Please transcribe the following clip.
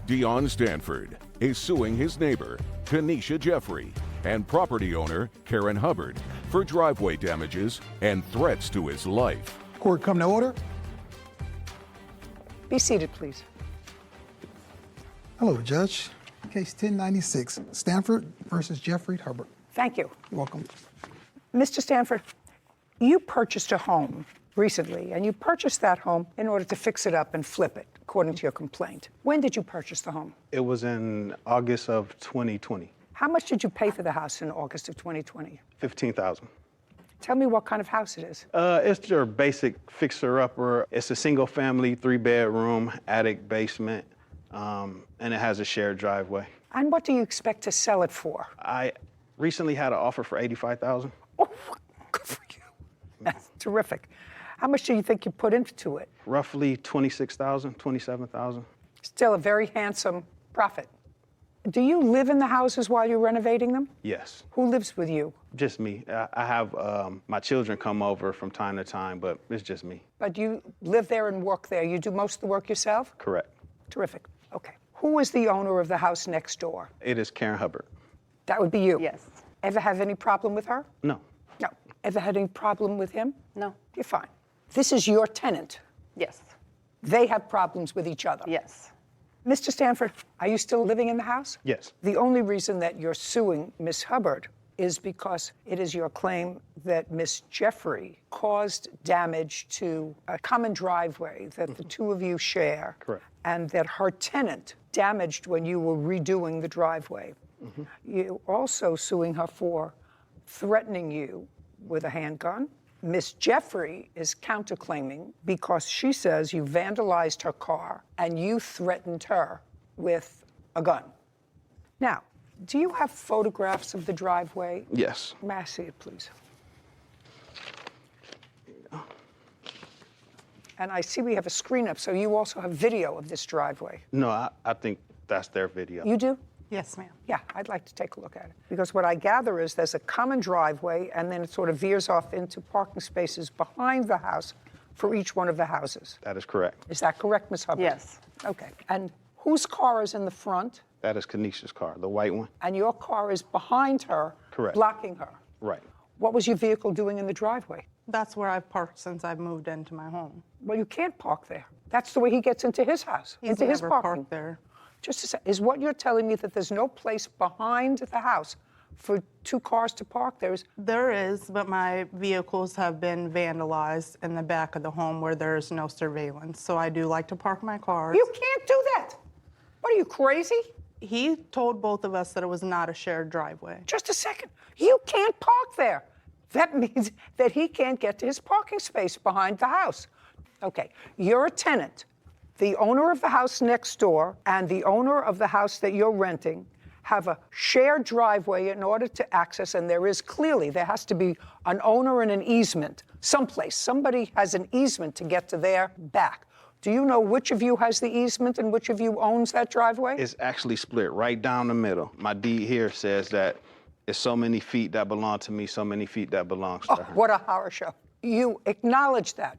Dion Stanford is suing his neighbor, Kenesha Jeffrey, and property owner, Karen Hubbard, for driveway damages and threats to his life. Court come to order. Be seated, please. Hello, Judge. Case 1096, Stanford versus Jeffrey Hubbard. Thank you. You're welcome. Mr. Stanford, you purchased a home recently, and you purchased that home in order to fix it up and flip it, according to your complaint. When did you purchase the home? It was in August of 2020. How much did you pay for the house in August of 2020? $15,000. Tell me what kind of house it is. It's your basic fixer-upper. It's a single-family, 3-bedroom, attic, basement, and it has a shared driveway. And what do you expect to sell it for? I recently had an offer for $85,000. Oh, good for you. That's terrific. How much do you think you put into it? Roughly $26,000, $27,000. Still a very handsome profit. Do you live in the houses while you're renovating them? Yes. Who lives with you? Just me. I have my children come over from time to time, but it's just me. But you live there and work there. You do most of the work yourself? Correct. Terrific. Okay. Who is the owner of the house next door? It is Karen Hubbard. That would be you? Yes. Ever have any problem with her? No. No. Ever had any problem with him? No. You're fine. This is your tenant. Yes. They have problems with each other. Yes. Mr. Stanford, are you still living in the house? Yes. The only reason that you're suing Miss Hubbard is because it is your claim that Miss Jeffrey caused damage to a common driveway that the two of you share. Correct. And that her tenant damaged when you were redoing the driveway. You're also suing her for threatening you with a handgun. Miss Jeffrey is counterclaiming because she says you vandalized her car and you threatened her with a gun. Now, do you have photographs of the driveway? Yes. May I see it, please? And I see we have a screen up, so you also have video of this driveway. No, I think that's their video. You do? Yes, ma'am. Yeah, I'd like to take a look at it. Because what I gather is there's a common driveway, and then it sort of veers off into parking spaces behind the house for each one of the houses. That is correct. Is that correct, Ms. Hubbard? Yes. Okay. And whose car is in the front? That is Kenesha's car, the white one. And your car is behind her, Correct. blocking her. Right. What was your vehicle doing in the driveway? That's where I've parked since I've moved into my home. Well, you can't park there. That's the way he gets into his house, He's into his never parking. parked there. Just a sec. Is what you're telling me that there's no place behind the house for two cars to park? There is, but my vehicles have been vandalized in the back of the home where there's no surveillance. So I do like to park my cars. You can't do that. What are you, crazy? He told both of us that it was not a shared driveway. Just a second. You can't park there. That means that he can't get to his parking space behind the house. Okay, you're a tenant. The owner of the house next door and the owner of the house that you're renting have a shared driveway in order to access, and there has to be an owner and an easement someplace. Somebody has an easement to get to their back. Do you know which of you has the easement and which of you owns that driveway? It's actually split right down the middle. My deed here says that it's so many feet that belong to me, so many feet that belongs to her. What a horror show. You acknowledge that.